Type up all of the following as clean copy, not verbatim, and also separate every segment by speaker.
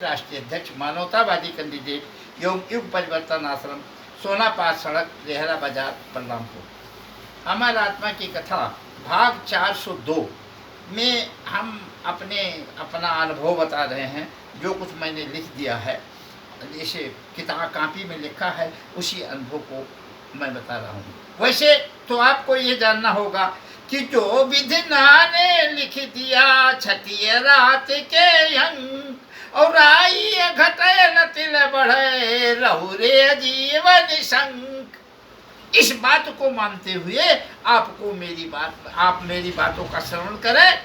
Speaker 1: राष्ट्रीय अध्यक्ष मानवतावादी कैंडिडेट एवं युग परिवर्तन आश्रम सोनापात सड़क रेहरा बाजार बलरामपुर। अमर आत्मा की कथा भाग 402 में हम अपना अनुभव बता रहे हैं। जो कुछ मैंने लिख दिया है, जैसे किताब कापी में लिखा है, उसी अनुभव को मैं बता रहा हूँ। वैसे तो आपको ये जानना होगा कि जो विधिना ने लिख दिया छठिय रात के अंक, और आई घटे न तिल बढ़े रहु रे जीवन शंक। इस बात को मानते हुए आप मेरी बातों का श्रवण करें,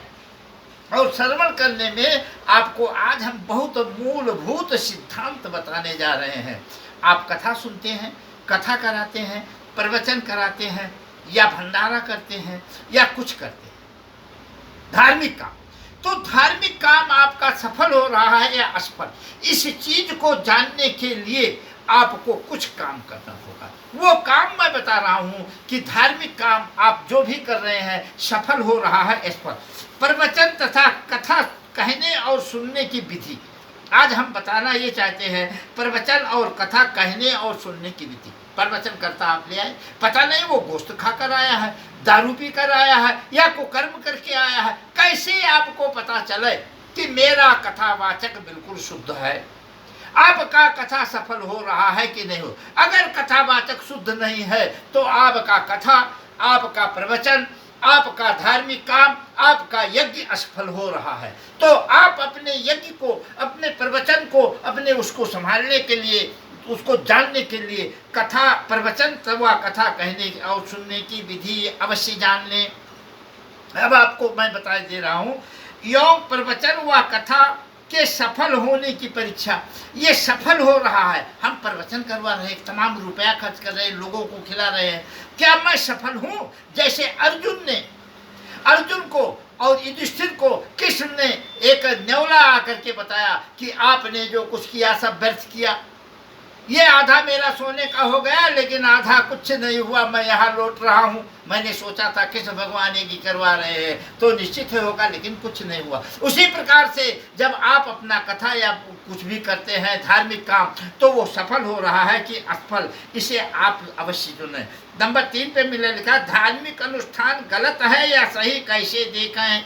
Speaker 1: और श्रवण करने में आपको आज हम बहुत मूलभूत सिद्धांत बताने जा रहे हैं। आप कथा सुनते हैं, कथा कराते हैं, प्रवचन कराते हैं, या भंडारा करते हैं, या कुछ करते हैं धार्मिक काम, तो धार्मिक काम आपका सफल हो रहा है या असफल, इस चीज को जानने के लिए आपको कुछ काम करना होगा। वो काम मैं बता रहा हूं कि धार्मिक काम आप जो भी कर रहे हैं सफल हो रहा है असफल। प्रवचन तथा कथा कहने और सुनने की विधि आज हम बताना ये चाहते हैं। प्रवचन और कथा कहने और सुनने की विधि। प्रवचन करता आप ले आए, पता नहीं वो गोश्त खाकर आया है, दारू पी कर आया है, या कुकर्म करके आया है। कैसे आपको पता चले कि मेरा कथावाचक बिल्कुल शुद्ध है, आपका कथा सफल हो रहा है कि नहीं हो? अगर कथावाचक शुद्ध नहीं है तो आपका कथा, आपका प्रवचन, आपका धार्मिक काम, आपका यज्ञ असफल हो रहा है। तो आप अपने यज्ञ को, अपने प्रवचन को, अपने उसको संभालने के लिए, उसको जानने के लिए कथा, प्रवचन तथा कथा कहने और सुनने की विधि अवश्य जान लें। अब आपको मैं बता दे रहा हूँ, योग प्रवचन व कथा के सफल होने की परीक्षा। ये सफल हो रहा है, हम प्रवचन करवा रहे हैं, तमाम रुपया खर्च कर रहे हैं, लोगों को खिला रहे हैं, क्या मैं सफल हूँ? जैसे अर्जुन को और युधिष्ठिर को कृष्ण ने एक न्योला आकर के बताया कि आपने जो कुछ किया सब व्यर्थ किया, ये आधा मेरा सोने का हो गया, लेकिन आधा कुछ नहीं हुआ, मैं यहाँ लौट रहा हूँ। मैंने सोचा था कृष्ण भगवान ये करवा रहे हैं तो निश्चित होगा, लेकिन कुछ नहीं हुआ। उसी प्रकार से जब आप अपना कथा या कुछ भी करते हैं धार्मिक काम, तो वो सफल हो रहा है कि असफल, इसे आप अवश्य चुनें। नंबर 3 पे मिला लिखा, धार्मिक अनुष्ठान गलत है या सही, कैसे देखें?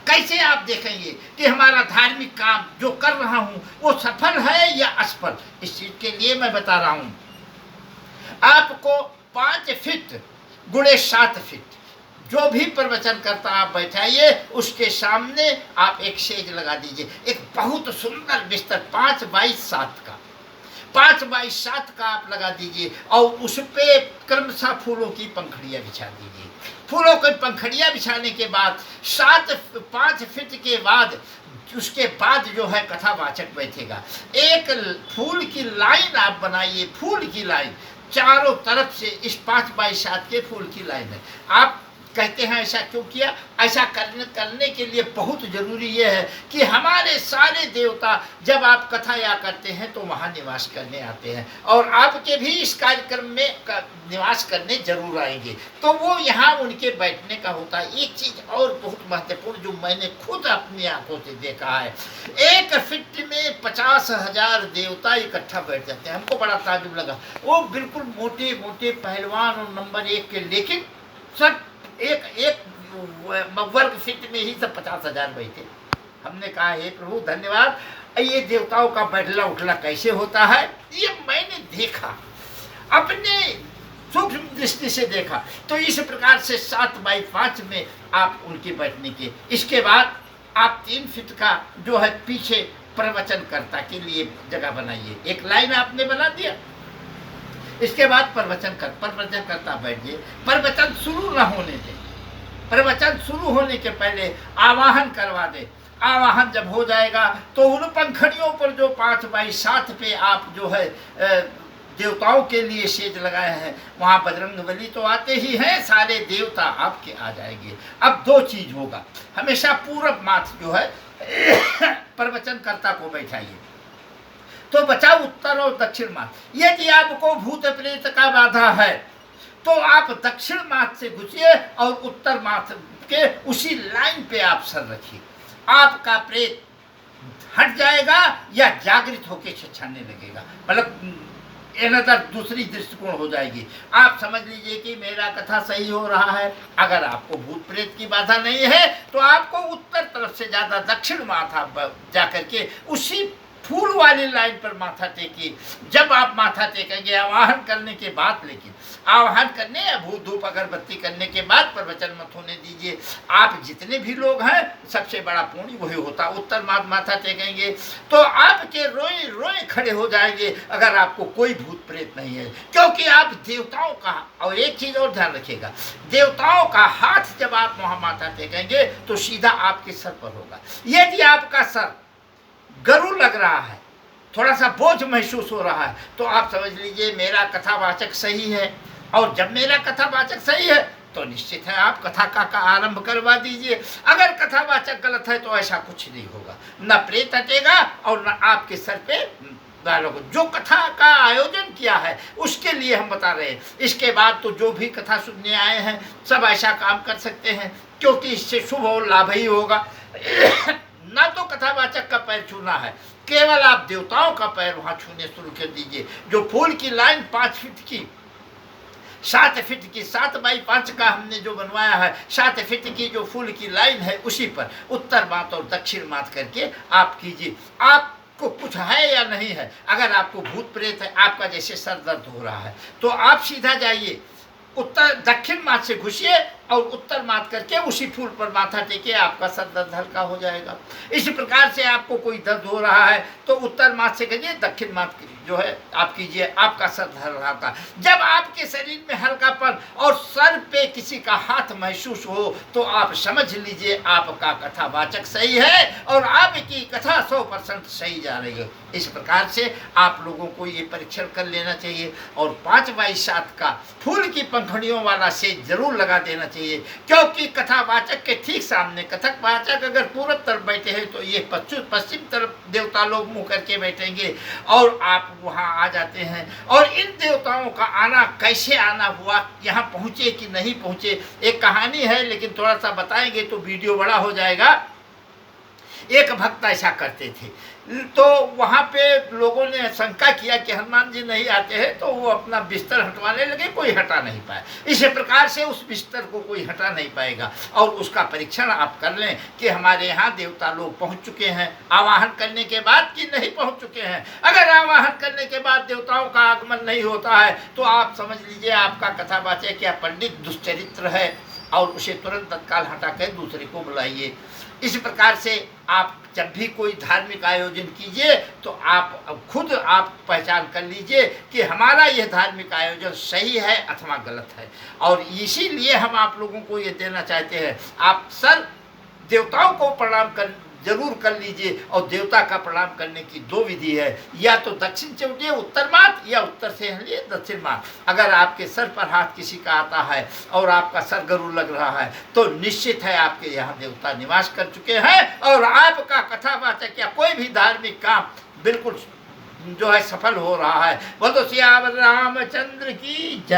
Speaker 1: कैसे आप देखेंगे कि हमारा धार्मिक काम जो कर रहा हूं वो सफल है या असफल? इस चीज के लिए मैं बता रहा हूं, आपको 5 फीट गुणे 7 फीट जो भी प्रवचन करता आप बैठाइए, उसके सामने आप एक सेज लगा दीजिए, एक बहुत सुंदर बिस्तर 5 बाई 7 का, 5 बाई 7 का आप लगा दीजिए, और उस पे क्रमशः फूलों की पंखड़ियां बिछा दीजिए। फूलों की पंखड़ियां बिछाने के बाद 5 फीट के बाद, उसके बाद जो है कथावाचक बैठेगा। एक फूल की लाइन आप बनाइए, फूल की लाइन चारों तरफ से, इस 5 बाई 7 के फूल की लाइन है। आप कहते हैं ऐसा क्यों किया? ऐसा करने के लिए बहुत जरूरी ये है कि हमारे सारे देवता जब आप कथा या करते हैं तो वहाँ निवास करने आते हैं, और आपके भी इस कार्यक्रम में निवास करने जरूर आएंगे, तो वो यहाँ उनके बैठने का होता है। एक चीज और बहुत महत्वपूर्ण जो मैंने खुद अपनी आंखों से देखा है, 1 फीट में 50,000 देवता इकट्ठा बैठ जाते हैं। हमको बड़ा ताजुब लगा, वो बिल्कुल मोटे मोटे पहलवान और नंबर 1 के, लेकिन सब एक वर्ग फीट में ही सब 50,000 बैठे। हमने कहा हे प्रभु धन्यवाद, ये देवताओं का बैठला उठला कैसे होता है? ये मैंने देखा, अपने सूक्ष्म दृष्टि से देखा। तो इस प्रकार से 7 बाई 5 में आप उनके बैठने के, इसके बाद आप 3 फीट का जो है पीछे प्रवचनकर्ता के लिए जगह बनाइए। एक लाइन आपने बना दिया, इसके बाद प्रवचन करता बैठिए। प्रवचन शुरू न होने दें, प्रवचन शुरू होने के पहले आवाहन करवा दे। आवाहन जब हो जाएगा तो उन पंखड़ियों पर जो 5 बाई 7 पे आप जो है देवताओं के लिए सेज लगाए हैं, वहाँ बजरंगबली तो आते ही हैं, सारे देवता आपके आ जाएंगे। अब 2 चीज होगा, हमेशा पूरब माथ जो है प्रवचनकर्ता को बैठाइए, तो बचा उत्तर और दक्षिण माथ। यदि आपको भूत प्रेत का बाधा है तो आप दक्षिण माथ से घुसिए और उत्तर माथ के उसी लाइन पे आप सर रखिए। आपका प्रेत हट जाएगा या जागृत होकर छछाने लगेगा, मतलब अनदर दूसरी दृष्टिकोण हो जाएगी। आप समझ लीजिए कि मेरा कथा सही हो रहा है। अगर आपको भूत प्रेत की बाधा नहीं है तो आपको उत्तर तरफ से ज्यादा दक्षिण माथा जाकर के उसी फूल वाली लाइन पर माथा टेकिए। जब आप माथा टेकेंगे आवाहन करने के बाद, लेकिन आवाहन करने या भूत धूप अगरबत्ती करने के बाद प्रवचन मत होने दीजिए। आप जितने भी लोग हैं, सबसे बड़ा पुण्य वही होता। उत्तर माथा टेकेंगे तो आपके रोए रोए खड़े हो जाएंगे अगर आपको कोई भूत प्रेत नहीं है, क्योंकि आप देवताओं का, और एक चीज और ध्यान रखिएगा, देवताओं का हाथ जब आप वहां माथा टेकेंगे तो सीधा आपके सर पर होगा। यदि आपका सर गरुड़ लग रहा है, थोड़ा सा बोझ महसूस हो रहा है, तो आप समझ लीजिए मेरा कथावाचक सही है। और जब मेरा कथावाचक सही है तो निश्चित है आप कथा का आरंभ करवा दीजिए। अगर कथावाचक गलत है तो ऐसा कुछ नहीं होगा, न प्रेत हटेगा और न आपके सर पे जो कथा का आयोजन किया है उसके लिए हम बता रहे हैं। इसके बाद तो जो भी कथा सुनने आए हैं सब ऐसा काम कर सकते हैं, क्योंकि इससे शुभ और लाभ ही होगा। ना तो कथावाचक का पैर छूना है, केवल आप देवताओं का पैर वहां छूने शुरू कर दीजिए। जो फूल की लाइन 5 फीट की, 7 फीट की, 7 बाई 5 का हमने जो बनवाया है, 7 फीट की जो फूल की लाइन है उसी पर उत्तर माथ और दक्षिण माथ करके आप कीजिए। आपको कुछ है या नहीं है, अगर आपको भूत प्रेत है, आपका जैसे सर दर्द हो रहा है, तो आप सीधा जाइए, उत्तर दक्षिण माथ से घुसिए और उत्तर माथ करके उसी फूल पर माथा टेके, आपका सर दर्द हल्का हो जाएगा। इसी प्रकार से आपको कोई दर्द हो रहा है तो उत्तर माथ से करिए, दक्षिण माथ जो है आप कीजिए, आपका सर हल्का। जब आपके शरीर में हल्कापन और सर पे किसी का हाथ महसूस हो तो आप समझ लीजिए आपका कथावाचक सही है और आपकी कथा 100% सही जा रही है। इस प्रकार से आप लोगों को ये परीक्षण कर लेना चाहिए और 5 बाई 7 का फूल की पंखुड़ियों वाला सेज जरूर लगा देना चाहिए, क्योंकि कथावाचक के ठीक सामने कथक वाचक अगर पूरब तरफ बैठे हैं तो ये पश्चिम तरफ देवता लोग मुंह करके बैठेंगे और आप वहां आ जाते हैं। और इन देवताओं का आना कैसे आना हुआ, यहाँ पहुंचे कि नहीं पहुंचे, एक कहानी है, लेकिन थोड़ा सा बताएंगे तो वीडियो बड़ा हो जाएगा। एक भक्त ऐसा करते थे, तो वहां पे लोगों ने शंका किया कि हनुमान जी नहीं आते हैं, तो वो अपना बिस्तर हटवाने लगे, कोई हटा नहीं पाया। इसी प्रकार से उस बिस्तर को कोई हटा नहीं पाएगा। और उसका परीक्षण आप कर लें कि हमारे यहाँ देवता लोग पहुंच चुके हैं आवाहन करने के बाद कि नहीं पहुंच चुके हैं। अगर आवाहन करने के बाद देवताओं का आगमन नहीं होता है तो आप समझ लीजिए आपका कथावाचक या पंडित दुष्चरित्र है और उसे तुरंत तत्काल हटा कर दूसरे को बुलाइए। इस प्रकार से आप जब भी कोई धार्मिक आयोजन कीजिए तो आप खुद आप पहचान कर लीजिए कि हमारा यह धार्मिक आयोजन सही है अथवा गलत है। और इसीलिए हम आप लोगों को ये देना चाहते हैं, आप सर देवताओं को प्रणाम कर जरूर कर लीजिए। और देवता का प्रणाम करने की 2 विधि है, या तो दक्षिण से उठिए उत्तर माथ, या उत्तर से हलिए दक्षिण माथ। अगर आपके सर पर हाथ किसी का आता है और आपका सर गरुड़ लग रहा है तो निश्चित है आपके यहाँ देवता निवास कर चुके हैं और आपका कथावाचक या कोई भी धार्मिक काम बिल्कुल जो है सफल हो रहा है। बोलो सियावर रामचंद्र की जय।